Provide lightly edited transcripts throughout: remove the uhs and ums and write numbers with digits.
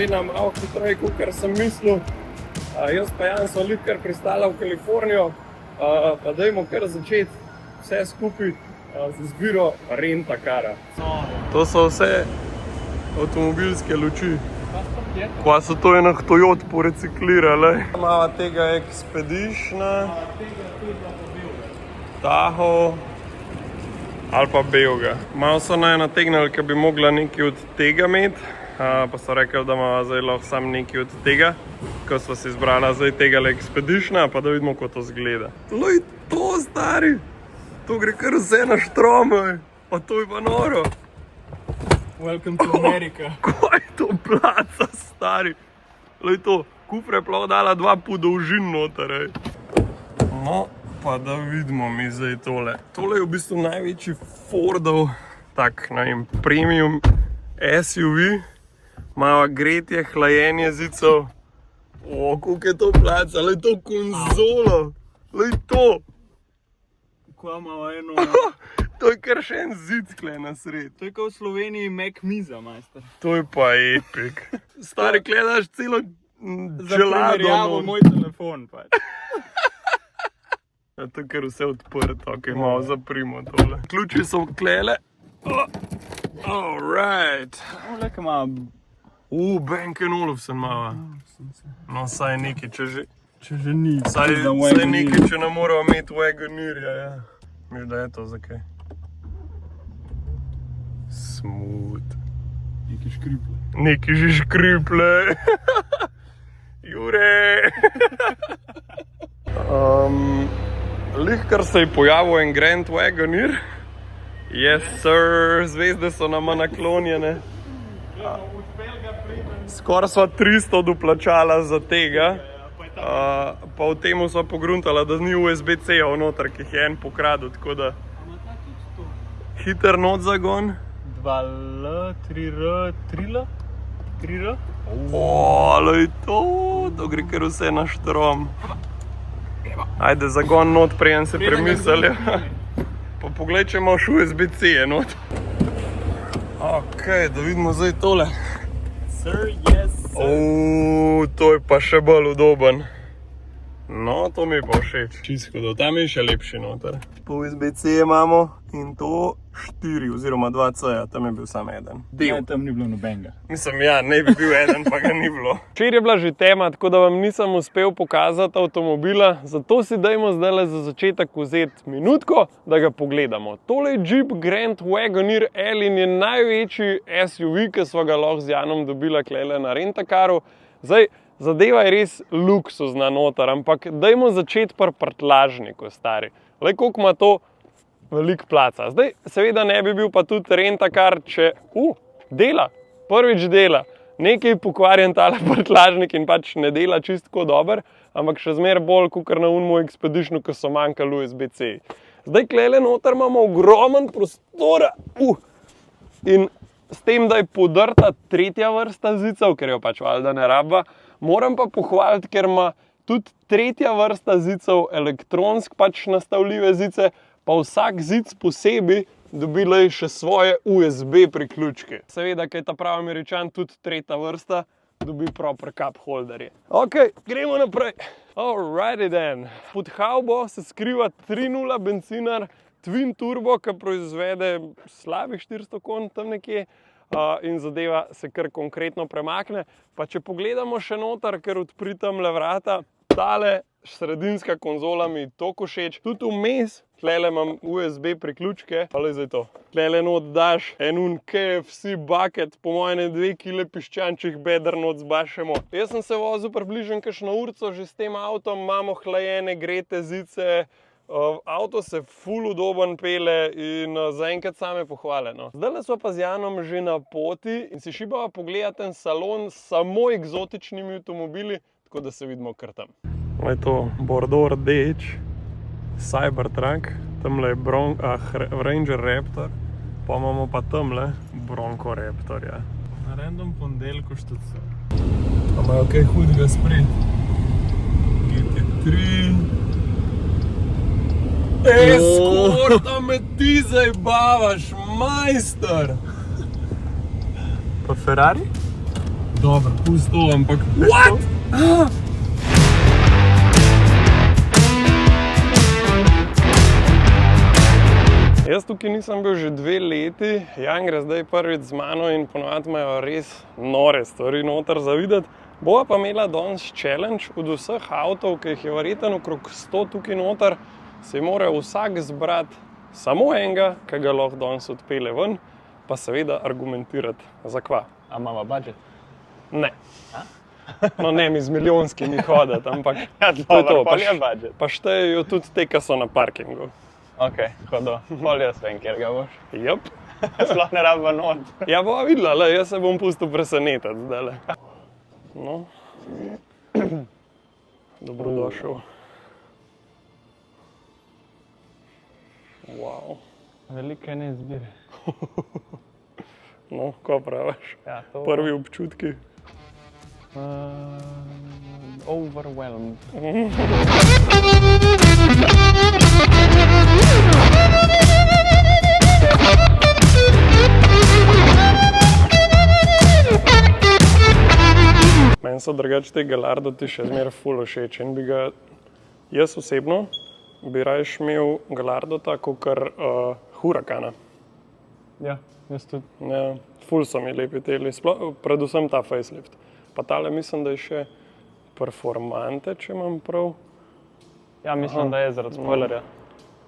cena malo hitreje, kot sem mislil. Jaz pa Jan sva kar pristala v Kalifornijo, pa dajmo kar začeti vse skupaj z izbiro Rent-A-Cara. To so vse avtomobilske luči. Pa so to enak Toyota poreciklirali. Malo tega Expeditiona, Tahoe ali pa Belga. Malo so naj nategnili, ker bi mogla nekaj od tega imeti, pa so rekli, da ima zdaj lahko sam nekaj od tega. Ko smo si izbrala zdaj tega Expeditiona, pa da vidimo, kako to zgleda. Lej to, stari! To gre kar vse na štrome, pa to je pa noro. Welcome to America. Kaj je to placa, stari? Lej to, kufre je ploh dala 2 put dolžin noter, ej. No, pa da vidimo mi zdaj tole. Tole je v bistvu največji Fordov, tak, ne vem, premium SUV. Malo gretje, hlajenje zidcev. O, koliko je to placa, lej to konzolo. Lej to. Kaj malo eno... To je kar še en zid kle na sred. To je kot v Sloveniji Mac miza, majster. To je pa epik. Stari, gledaš celo Za želado. primerjavo moj telefon, pač. Ja, to je kar vse odprto, ok, malo zaprimo tole. Ključi so klele. Alright. Lej, kaj ima... Bank & Olufsen mava. No, saj nekaj, Če že ni. Saj nekaj, če ne moramo imeti Wagonirja, ja. Miš, da je to za kaj? Smooth. Neki škriple. Neki že škriple. Jure. Kar se je pojavil en Grand Wagonir. Yes, sir. Zvezde so nama naklonjene. Skoraj sva 300 doplačala za tega. Pa v temu sva pogruntala, da ni USB-C-ov noter, ki jih je en pokradil, tako da... Hiter not zagon. 2L, 3R, 3L? 3R? Lej to gre kar vse na štrom. Ajde, zagon not, preden se premislili. Pa poglej, če imaš USB-C not. Ok, da vidimo zdaj tole. Sir, yes, sir. To je pa še bolj udoben. No, to mi je pa všeč. Čisto, da tam je še lepši noter. Po USB-C imamo in to 4 oziroma 2C, tam je bil samo eden. Ne, tam ni bilo nobenega. Mislim, ja, ne bi bil eden, pa ga ni bilo. Včeraj je bila že tema, tako da vam nisem uspel pokazati avtomobila, zato si dajmo zdaj za začetek vzeti minutko, da ga pogledamo. Tole je Jeep Grand Wagoneer L in je največji SUV, ki smo ga lahko z Janom dobila klele na Rent-A-Caru. Zdaj, zadeva je res luksuzna noter, ampak dajmo začeti pri prtljažniku, stari. Lej, koliko ima to veliko placa. Zdaj, seveda ne bi bil pa tudi Rent-A-Car, če... dela, prvič dela. Nekaj pokvarjen tale prtljažnik in pač ne dela čistko dober, ampak še zmer bolj kakor na unmu Expeditionu, ko so manjkali USB-C. Zdaj, klele noter imamo ogromen prostora. In s tem, da je podrta 3. vrsta zidcev, ker jo pač valjda ne rabva, moram pa pohvaliti, ker ima tudi 3. vrsta zidcev elektronsk pač nastavljive zice, pa vsak zic posebej dobila še svoje USB priključke. Seveda, ker je ta prav Američan tudi 3. vrsta, dobi proper cup holderje. Ok, gremo naprej. Alrighty then. Pod havbo se skriva 3.0 benzinar Twin Turbo, ki proizvede slabih 400 konj tam nekje. In zadeva se kar konkretno premakne. Pa če pogledamo še noter, ker odpri tamle vrata, tale sredinska konzola mi toliko všeč. Tudi vmes, tlele imam USB priključke, pa zdaj to. Tlele not daš en KFC bucket, po mojem 2 kile piščančjih beder not zbašemo. Jaz sem se vozil približno kakšno urco že s tem avtom, imamo hlajene, grete zice, avto se ful udoben pele in zaenkrat same pohvale. No. Zdaj smo pa z Janom že na poti in si šibava pogledati en salon s samo eksotičnimi avtomobili, tako da se vidimo kar tam. Je to Bordeaux rdeč Cybertruck, tamle je Ranger Raptor, pa imamo pa tamle Bronco Raptorja. Na random ponedeljku štuca. Pa imajo kaj hudega spred. GT3. Skorta me ti zajbavaš, majster! Pa Ferrari? Dobro, pusto, ampak... What? Jaz tukaj nisem bil že 2 leti, Jan gre zdaj prvič z mano in ponovadi imajo res nore stvari noter za videti. Bova pa imela danes challenge od vseh avtov, ki jih je verjetno okrog 100 tukaj noter, se mora vsak zbrati samo enega, ki ga lahko danes odpelje ven, pa seveda argumentirati zakva. A imamo budget? Ne. No ne mi z milijonskimi hoditi, ampak to je to, pa štejejo tudi te, ki so na parkingu. Ok, hodo, bolj jaz vem, kjer ga boš. Jep. Sploh ne rabimo not. Ja, bova videla, le, jaz se bom pustil presenetiti zdajle. No. Dobrodošel. Wow. Velike neizbire. No, ko praviš? Ja, to... Prvi občutki? Overwhelmed. Meni so drugače te Gallardoti še zmeraj ful všeč in bi ga, jaz osebno, bi rajš imel Gallardota kakor Huracana. Ja, jaz tudi. Ja, ful so mi lepi teli, predvsem ta facelift. Pa tale mislim, da je še Performante, če imam prav. Ja, mislim, da je zaradi spoilerja.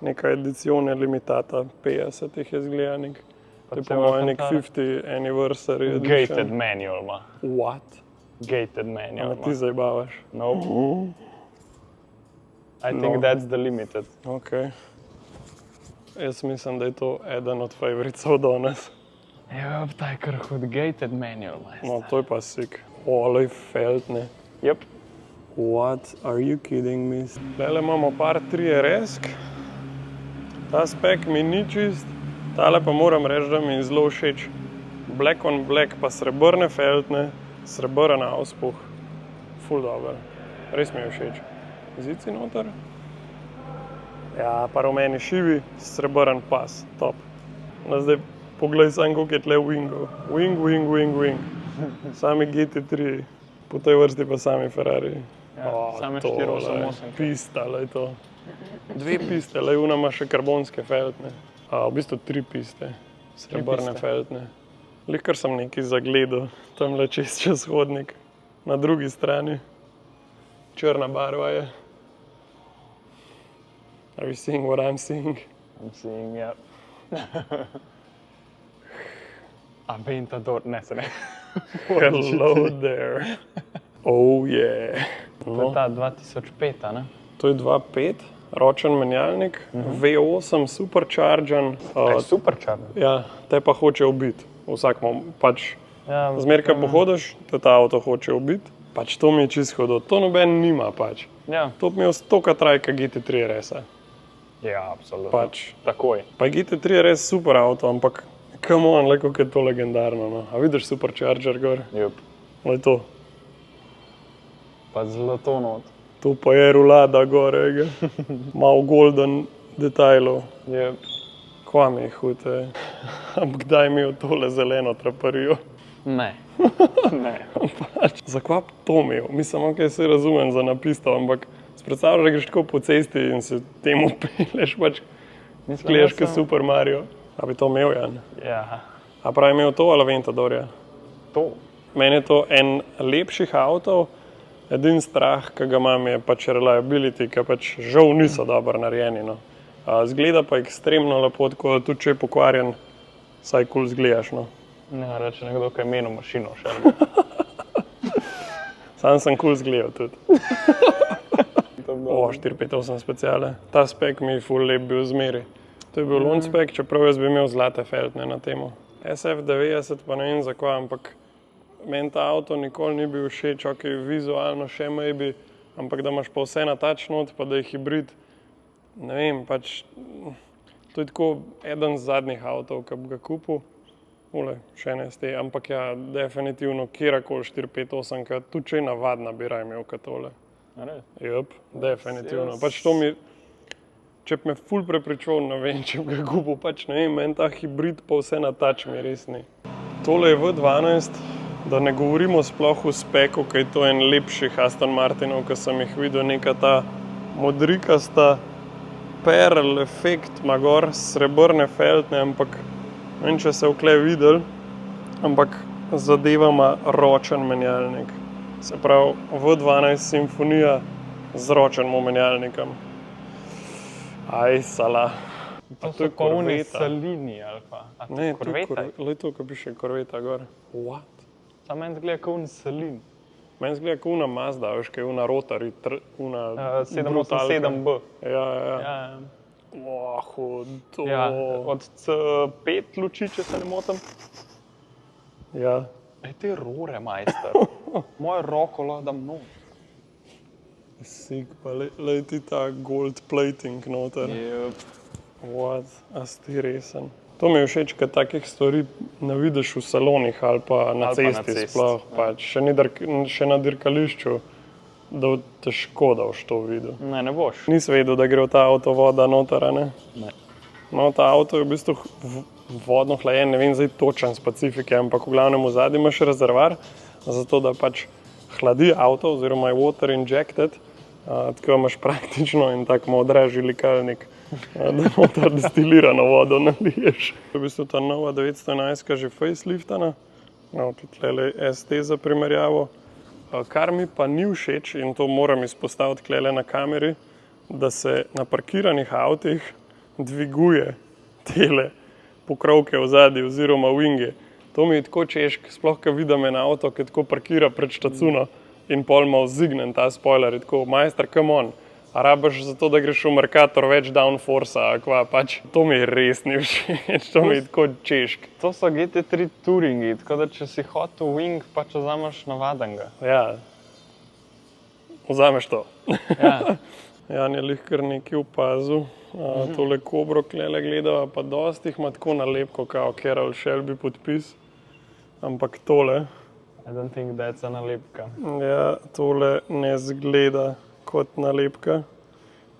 Neka edizione limitata, 50 jih je zgledanih. To je po mojem nek 50 anniversary edition. Gated manual ima. What? Gated manual Ti zajbavaš? Nope. I think that's the limited. Ok. Jaz mislim, da je to eden od favoricev danes. Ja, ta je kar hud gated manual. No, to je pa sick. Olej felt, ne? Yep. What? Are you kidding me? Tule imamo par 3RS-k. Ta spek mi ni čist. Tale pa moram reči, da mi je zelo všeč. Black on black, pa srebrne feltne, srebrn auspuh. Ful dober. Res mi je všeč. Zici noter. Ja, pa rumeni šivi, srebrn pas. Top. No, zdaj poglej sam, koliko je tle wingov. Wing. Sami GT3. Po tej vrsti pa sami Ferrari. Ja, same 488. Pista, lej to. 2 piste, lej una ima še karbonske feltne. V bistvu 3 piste, srebrne feltne. Lih kar sem nekaj zagledal, tamle čez hodnik. Na drugi strani. Črna barva je. Are you seeing what I'm seeing? I'm seeing, yeah. Aventador, ne se ne. Hello there. Oh yeah. To je ta 2005, ne? To je 2.5, ročen menjalnik, V8 superchargen. Superchargen? Ja, te pa hoče ubiti. Vsak pač, Ja, zmeraj, ko pohodiš, te ta avto hoče ubiti. Pač to mi je čisto hodil. To noben nima pač. Ja. To bi imel 100-krat trajka GT3 RS-a. Ja, absolutno. Pač. Takoj. Pa GT3 RS super avto, ampak come on, le kako je to legendarno, no. A vidiš supercharger gor? Jup. Le to. Pa zlato not. To pa je rulada gore, ga. Malo golden detajlov. Jup. Kva mi je hud, ampak kdaj mi je tole zeleno traparijo? Ne. Ne. Pač, zakva to imel? Mislim, ok, se razumem za napisto, ampak predstavljaš, da greš tako po cesti in se temu peleš, pač gledaš kot Super Mario. A bi to imel, Jan? Ja. A pravi imel to ali Aventadorja? To. Meni je to en lepših avtov, edin strah, ki ga imam, je pač reliability, ki pač žal niso dobro narejeni, no. Zgleda pa ekstremno lepo, tako da tudi če je pokvarjen, saj kul zgledaš, no. Ne, reče nekdo, ki je menil mašino še. Sam sem kul zgledal tudi. 458 speciale. Ta spek mi je ful lep bil zmeri. To je bil lone spek, čeprav jaz bi imel zlate feltne na temo. SF90 pa ne vem zakaj, ampak meni ta avto nikoli ni bil všeč, ok, vizualno še maybe, ampak da imaš pa vse na touch not, pa da je hibrid, ne vem, pač to je tako eden z zadnjih avtov, ki bi ga kupil. Ule, še ne ste, ampak ja, definitivno kjerakoli 458, ker tudi če je navadna, bi raj imel kot tole. Jep, definitivno. Pač to mi, če bi me ful prepričoval, ne vem, če bi ga kupil, pač ne vem, meni ta hibrid pa vse na touch mi res ni. Tole je V12, Da ne govorimo sploh o speku, ker je to en lepših Aston Martinov, ki sem jih videl, neka ta modrikasta perl efekt, ima gor srebrne feltne, ampak ne vem, če se vkle videl, ampak zadeva ima ročen menjalnik. Se pravi, V12 simfonija z ročnim menjalnikom. Aj, sala. To so polni salini ali pa. Ne, to, ko piše korveta gor. What? Samo meni zgleda kot un salin. Meni zgleda kot una Mazda, veš, kaj je una Rotary, una 787B. Ja. To... Ja, od C5 luči, če se ne motim. Ja. Ej, te rore, majster. Mojo roko lahko dam not. Sik, pa lej ti ta gold plating noter. Yep. What? A si resen? To mi je všeč, ker takih stvari ne vidiš v salonih ali pa na cesti sploh. Pač še na dirkališču, da težko da boš to videl. Ne boš. Nisi vedel, da gre v ta avto voda noter, ne? Ne. No, ta avto je v bistvu vodno hlajen, ne vem zdaj točen specifike, ampak v glavnem v zadnji imaš rezervar, zato da pač hladi avto oziroma je water injected, tako imaš praktično in tako malo dražji likalnik, da noter destilirano vodo naliješ. V bistvu ta nova 911 že faceliftana, no, tukaj ST za primerjavo. Kar mi pa ni všeč, in to moram izpostaviti tukaj na kameri, da se na parkiranih avtih dviguje tele pokrovke v zadnji oziroma winge. To mi je tako češk, sploh ko vidim en avto, ki tako parkira pred štacuno in pol malo zignen ta spoiler, je tako, majster, come on, a rabaš zato, da greš v Mercator več downforcea, akva, pač to mi res ni všeč, to mi je tako češk. To so GT3 Touringi, tako da če si hotel wing, pač vzameš navadenga. Ja, vzameš to. Ja. Jan je lih kar nekaj opazil. Tole Kobro klele gledava, pa dosti jih ima tako nalepko, kao Carroll Shelby podpis. Ampak tole... I don't think that's a nalepka. Ja, tole ne zgleda kot nalepka.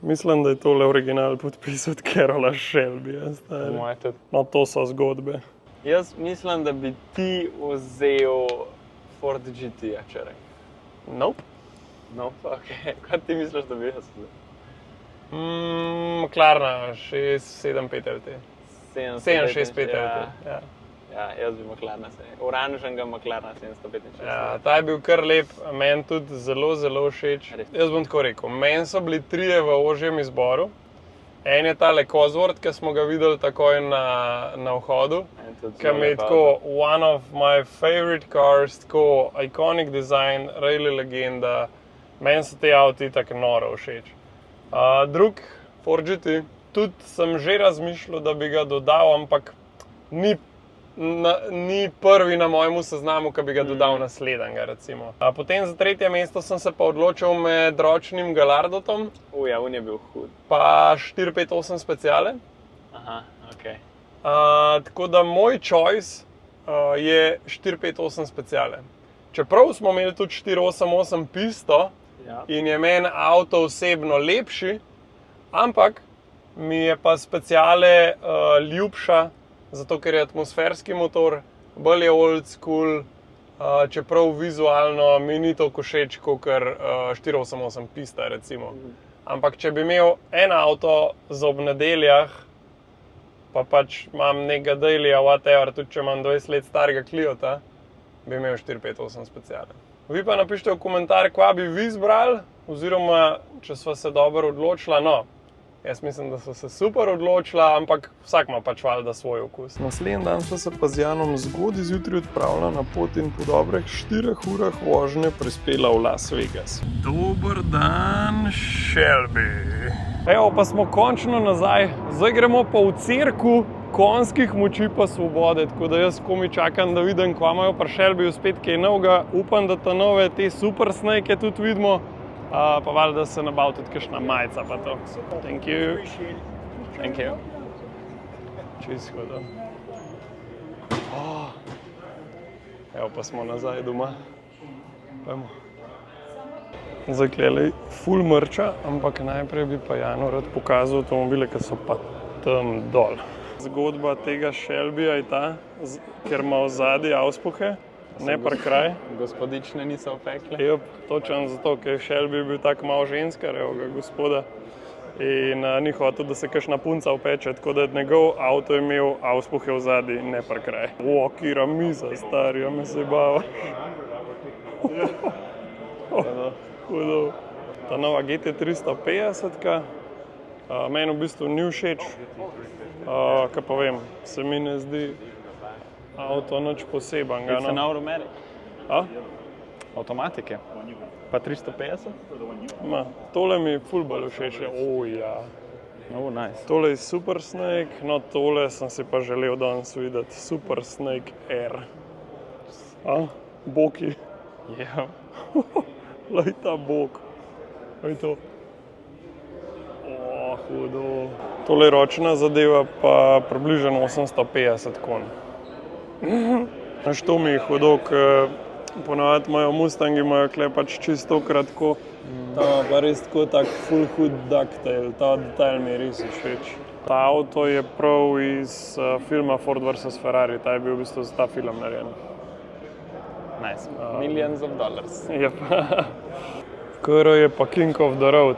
Mislim, da je tole original podpis od Carrolla Shelbyja. No, to so zgodbe. Jaz mislim, da bi ti vzel Ford GT-ja včeraj. Nope. Nope, ok. Kaj ti misliš, da bi jaz vzel? McLarena 675 LT. 765 LT, ja. Ja, jaz bi McLarena, oranžnega McLarena 765. Ja, ta je bil kar lep, meni tudi zelo, zelo všeč. Jaz bom tako rekel, meni so bili trije v ožjem izboru. En je tale Cosworth, ki smo ga videli takoj na vhodu, ki mi je tako one of my favorite cars, tako iconic design, really legenda. Meni so te avti tako noro všeč. Drug, Ford GT, tudi sem že razmišljal, da bi ga dodal, ampak ni prvi na mojemu seznamu, ki bi ga dodal naslednjega, recimo. Potem za tretje mesto sem se pa odločil med ročnim Gallardotom. Ja, on je bil hud. Pa 458 speciale. Aha, ok. Tako da moj choice je 458 speciale. Čeprav smo imeli tudi 488 pisto, in je meni avto osebno lepši, ampak mi je pa speciale ljubša, zato ker je atmosferski motor, bolj je old school, čeprav vizualno mi ni toliko všeč kot 488 pista, recimo. Ampak če bi imel en avto za ob nedeljah, pa pač imam nekega dailya, whatever, tudi če imam 20 let starega Cliota, bi imel 458 speciale. Vi pa napišite v komentar, kva bi vi izbrali, oziroma če sva se dobro odločila. No, jaz mislim, da sva se super odločila, ampak vsak ima pač valjda svoj okus. Naslednji dan sva se pa z Janom zgodaj zjutraj odpravila na pot in po dobrih 4 urah vožnje prispela v Las Vegas. Dober dan, Shelby! Evo, pa smo končno nazaj. Zdaj gremo pa v cerku konjskih moči pa svobode, tako da jaz komaj čakam, da vidim, kva imajo pri Shelbyju spet kaj novega. Upam, da ta nove, te super snake tudi vidimo, pa valjda se nabavi tudi kakšna majica pa to. Thank you. Thank you. Čisto hudo. Evo, pa smo nazaj doma. Pojmo. Zdaj klej ful mrča, ampak najprej bi pa Janu rad pokazal avtomobile, ki so pa tam dol. Zgodba tega Shelbyja je ta, ker ima v zadnji auspuhe, ne parkraj. Gospodične niso opekle. Jep, točno zato, ker Shelby bil tako malo ženska, evo ga gospoda. In ni hotel, da se kakšna punca upeče, tako da njegov avto je imel auspuhe v zadnji, ne parkraj. O, kira miza, stari, me se bava. Hudo. Ta nova GT350, meni v bistvu ni všeč, kaj pa vem, se mi ne zdi avto nič poseben. It's an automatic. A? Automatike. Pa 350? Ma, tole mi ful bolj všeč. Ja. Oh, nice. Tole je Super Snake, no tole sem si pa želel danes videti. Super Snake R. A? Boki. Ja. Lej ta bok. Lej to. O, hudo. Tole je ročna zadeva, pa približno 850 konj. Znaš, to mi je hudo, ker ponavadi imajo Mustangi, imajo kle pač čisto kratko. Ta pa res tako tak full hud ducktail, ta detajl mi je res všeč. Ta avto je prav iz filma Ford vs. Ferrari, ta je bil v bistvu za ta film narejen. Nice. Millions of dollars. Yep. KR je pa King of the Road.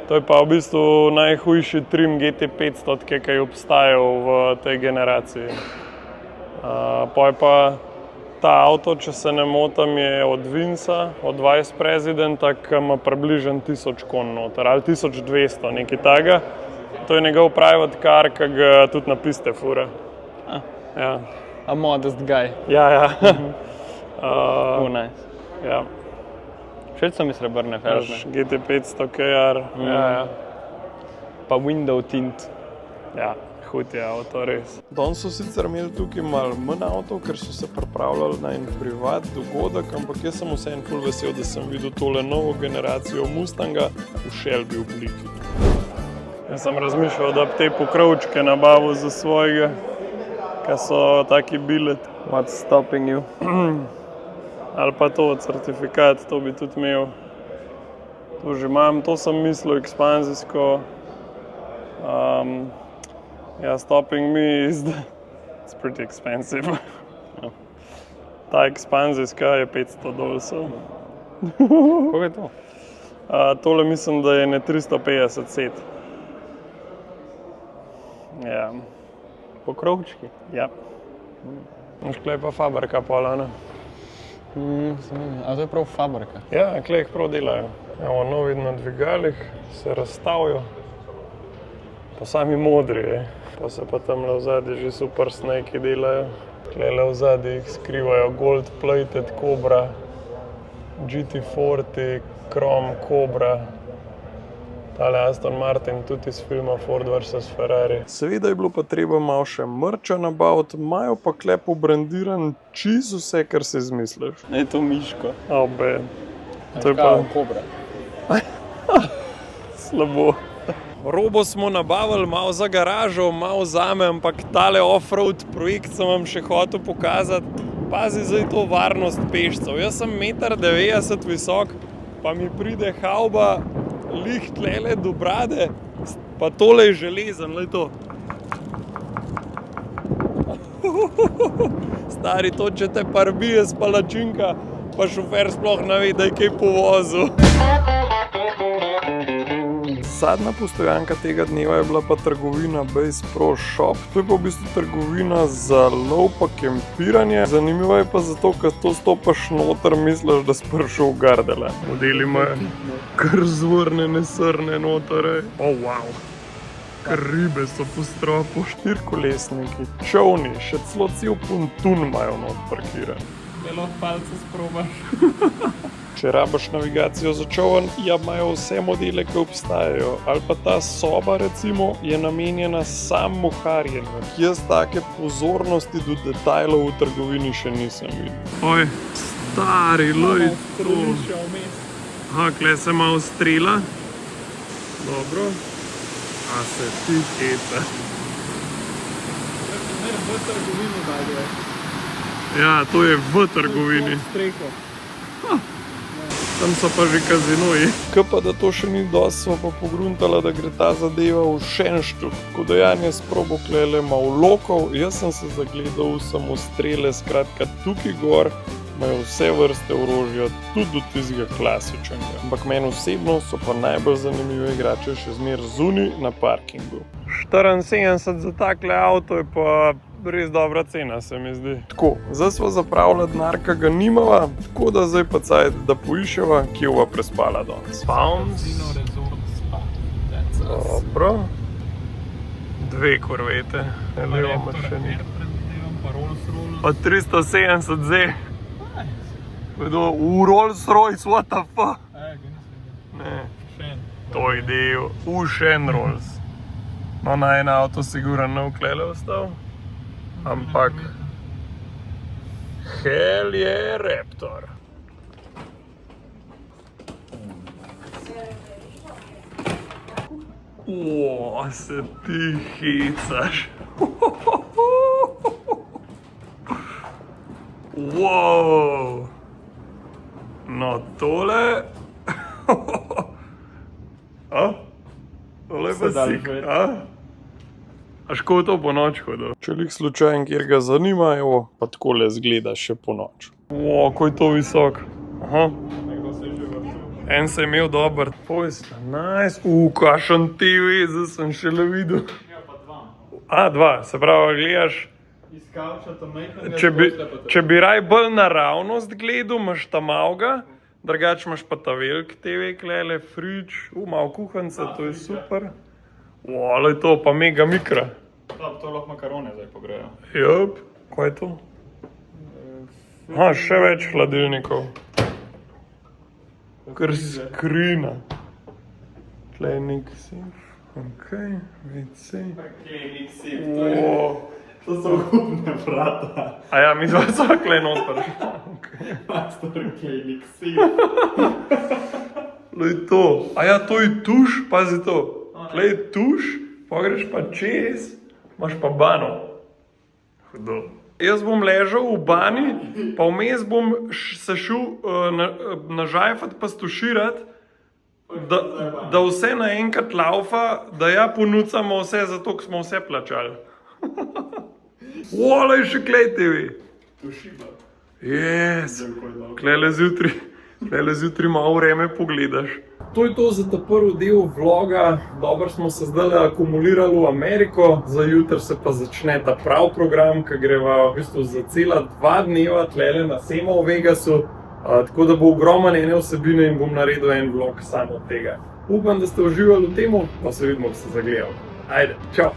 To je pa v bistvu najhujši trim GT500, ki je obstajal v tej generaciji. Pa je pa ta avto, če se ne motim, je od Vinca, od Vice Presidenta, ki ima približno 1000 konj noter, ali 1200, nekaj takega. To je njegov private car, ki ga tudi na piste fura. Ja. A modest guy. Ja. Nice. Ja. Všeč so mi srebrne felžne. GT500 KR. Ja. Pa window tint. Ja, hud je avto, res. Danes so sicer imeli tukaj malo manj avtov, ker so se pripravljali na en privat dogodek, ampak jaz sem vseeno ful vesel, da sem videl tole novo generacijo Mustanga v Shelby obliki. Jaz sem razmišljal, da bi te pokrovčke nabavil za svojega, ki so taki bilet. What's stopping you? Ali pa to, certifikat, to bi tudi imel. To že imam, to sem mislil ekspanzijsko. Ja, stopping me is it's pretty expensive. Ta ekspanzijska je $500. Koliko je to? Tole mislim, da je ne 350 set. Ja. Pokrovčki? Ja. Škle pa fabrika pola, ne? A to je prav fabrika? Ja, kle jih prav delajo. Evo, novi na dvigalih se razstavijo. Pa sami modri, pa se pa tamle v zadnji že Super Snake delajo. Tlele v zadnji jih skrivajo Gold Plated Cobra, GT40, Chrome Cobra. Tale Aston Martin tudi iz filma Ford vs. Ferrari. Seveda je bilo pa treba malo še mrča nabaviti, imajo pa kle pobrandiran čisto vse, kar si izmisliš. Je to miško. Obe. To je pa Cobra. slabo. Robo smo nabavili malo za garažo, malo zame, ampak tale off-road projekt sem vam še hotel pokazati. Pazi zdaj to varnost pešcev. Jaz sem 1,90 m visok, pa mi pride havba lih tlele do brade, pa tole je železen, glej to. Stari, to če te parbije s palačinka, pa šofer sploh ne ve, da je kaj povozil. Zadnja postojanka tega dneva je bila pa trgovina Base Pro Shop. To je pa v bistvu trgovina za lov pa kempiranje. Zanimivo je pa zato, ker to stopaš noter, misliš, da si prišel v Gardele. Modeli imajo kar zvrnjene srne noter. Wow. Kar ribe so po stropu. 4-kolesniki, čovni, še celo cel pontun imajo not parkiran. Lahko palce sprobaš. Če rabaš navigacijo za čovn, ja, imajo vse modele, ki obstajajo. Ali pa ta soba, recimo, je namenjena sam moharjenju. Jaz take pozornosti do detajlov v trgovini še nisem videl. Oj, stari, lej to. Aha, kle se malo strela. Dobro. A se ti heca. V trgovini dalje. Ja, to je v trgovini. Streko. tam so pa že kazinoji. Kaj pa, da to še ni dosti, smo pa pogruntala, da gre ta zadeva v Šenštuh. Ko Dejan je sprobo klele malo lokov, jaz sem se zagledal v samostrele, skratka tukaj gor imajo vse vrste orožja, tudi do tistega klasičnega. Ampak meni osebno so pa najbolj zanimive igrače še zmeraj zunaj na parkingu. 74 za takle avto je pa res dobra cena, se mi zdi. Tako, zdaj smo zapravili denar, ki ga nimava, tako da zdaj pa cajt, da poiščeva, kje bova prespala danes. Pounds. Dobro. 2 korvete. Levo ima še ni. Pa 370 Z. V Rolls Royce, what the fuck? Ne, to je del, Shen Rolls. No, na en avto sigurno ne vklele ostal, ampak hell je Raptor. Se ti hecaš. Wow. No, tole... Tole je pa sik, Aš ko to po noč hodil? Če lik slučajen, kjer ga zanima, evo, pa takole zgleda še po noč. Ko je to visok. Aha. En se je imel dober. Pojsta, nice. Kašen TV, zdaj sem šele videl. Ja, pa 2. 2, se pravi, gledaš... Če bi raj bolj naravnost gledal, imaš ta malga, drugače imaš pa ta velik TV, klele, frič, malo kuhance, to je super. Ale je to, pa mega mikra. To lahko makarone zdaj pogrejo. Jop, kaj je to? Še več hladilnikov. Kar skrina. Klenik sif, okej, WC. Klenik sif, to so hudne vrata. A ja, mi dva so kle noter. Pastor klenik sif. Lej to. A ja, to je tuš, pazi to. Tle je tuš, pa greš pa čez, imaš pa bano. Hudo. Jaz bom ležal v bani, pa vmes bom se šel nažajfat pa stuširat, da vse naenkrat laufa, da ja ponucamo vse, zato ko smo vse plačali. Olej še klej TV. Tušiba. Yes. Klele zjutraj malo vreme pogledaš. To je to za ta prvi del vloga. Dobro smo se zdaj akumulirali v Ameriko, za jutri se pa začne ta prav program, ki greva v bistvu za cela 2 dneva tlele na Semo v Vegasu. Tako da bo ogromno ene vsebine in bom naredil en vlog samo od tega. Upam, da ste uživali v temu, pa se vidimo, ko se zagledamo. Ajde, čau!